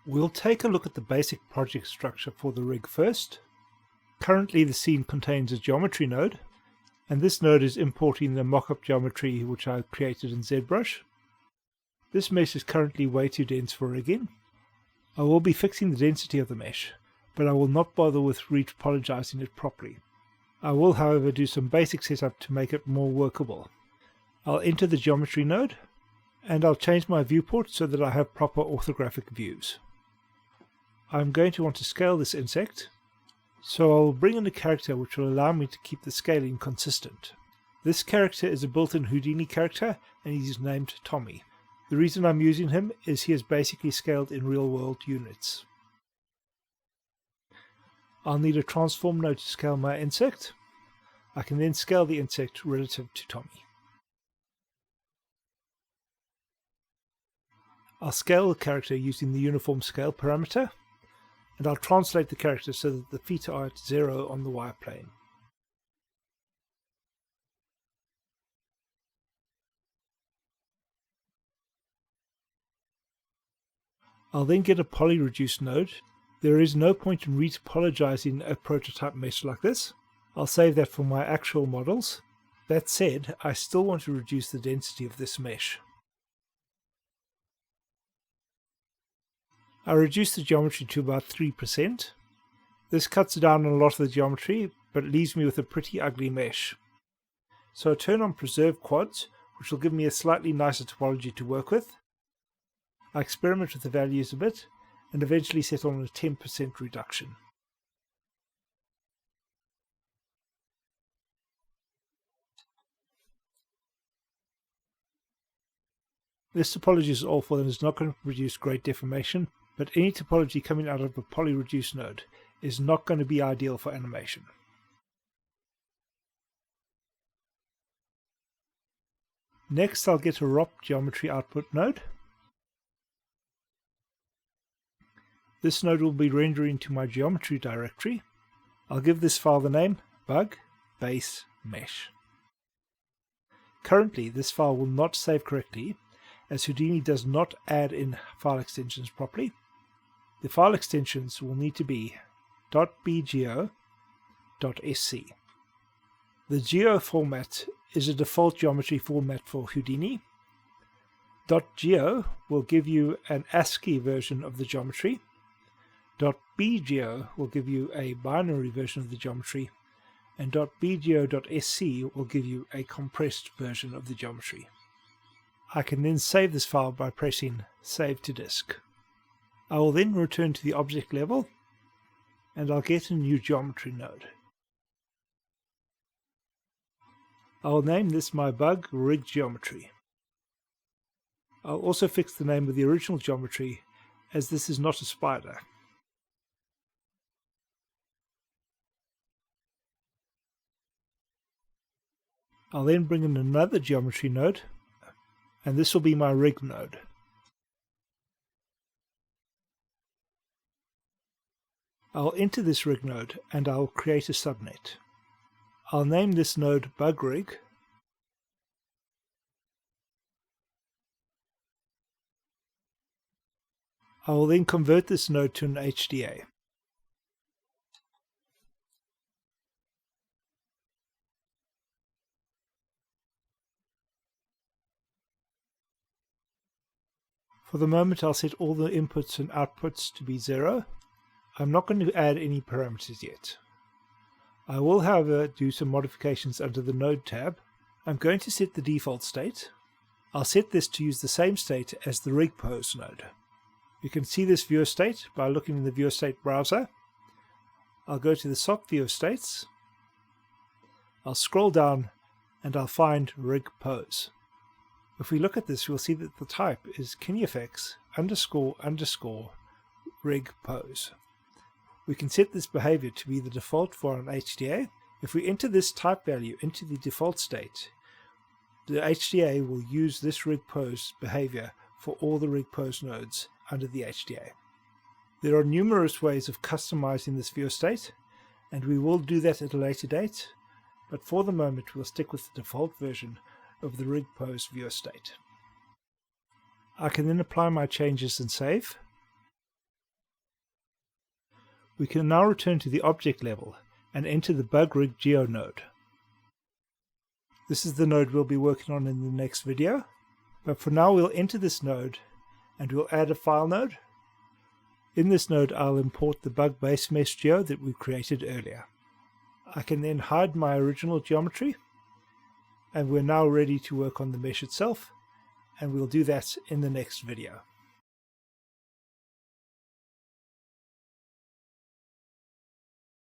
We'll take a look at the basic project structure for the rig first. Currently the scene contains a geometry node, and this node is importing the mockup geometry which I created in ZBrush. This mesh is currently way too dense for rigging. I will be fixing the density of the mesh, but I will not bother with retopologizing it properly. I will, however, do some basic setup to make it more workable. I'll enter the geometry node, and I'll change my viewport so that I have proper orthographic views. I'm going to want to scale this insect, so I'll bring in a character which will allow me to keep the scaling consistent. This character is a built-in Houdini character, and he's named Tommy. The reason I'm using him is he is basically scaled in real-world units. I'll need a transform node to scale my insect. I can then scale the insect relative to Tommy. I'll scale the character using the uniform scale parameter, and I'll translate the character so that the feet are at 0 on the wireframe. I'll then get a polyreduce node. There is no point in retopologizing a prototype mesh like this. I'll save that for my actual models. That said, I still want to reduce the density of this mesh. I reduced the geometry to about 3%. This cuts down on a lot of the geometry, but leaves me with a pretty ugly mesh. So I turn on Preserve Quads, which will give me a slightly nicer topology to work with. I experiment with the values a bit, and eventually settle on a 10% reduction. This topology is awful and is not going to produce great deformation, but any topology coming out of a polyreduce node is not going to be ideal for animation. Next, I'll get a ROP geometry output node. This node will be rendering to my geometry directory. I'll give this file the name bug base mesh. Currently, this file will not save correctly, as Houdini does not add in file extensions properly. The file extensions will need to be .bgeo.sc. The geo format is a default geometry format for Houdini. .geo will give you an ASCII version of the geometry. .bgeo will give you a binary version of the geometry, and .bgeo.sc will give you a compressed version of the geometry. I can then save this file by pressing Save to Disk. I will then return to the object level, and I'll get a new geometry node. I will name this my bug rig geometry. I'll also fix the name of the original geometry, as this is not a spider. I'll then bring in another geometry node, and this will be my rig node. I'll enter this rig node and I'll create a subnet. I'll name this node bug rig. I will then convert this node to an HDA. For the moment, I'll set all the inputs and outputs to be 0. I'm not going to add any parameters yet. I will, however, do some modifications under the Node tab. I'm going to set the default state. I'll set this to use the same state as the rig pose node. You can see this viewer state by looking in the viewer state browser. I'll go to the SOP viewer states. I'll scroll down and I'll find rig pose. If we look at this, we'll see that the type is KineFX __ rig pose. We can set this behavior to be the default for an HDA. If we enter this type value into the default state, the HDA will use this rig pose behavior for all the rig pose nodes under the HDA. There are numerous ways of customizing this viewer state, and we will do that at a later date, but for the moment we'll stick with the default version of the rig pose viewer state. I can then apply my changes and save. We can now return to the object level and enter the BugRig Geo node. This is the node we'll be working on in the next video, but for now we'll enter this node and we'll add a file node. In this node I'll import the bug base mesh geo that we created earlier. I can then hide my original geometry, and we're now ready to work on the mesh itself, and we'll do that in the next video.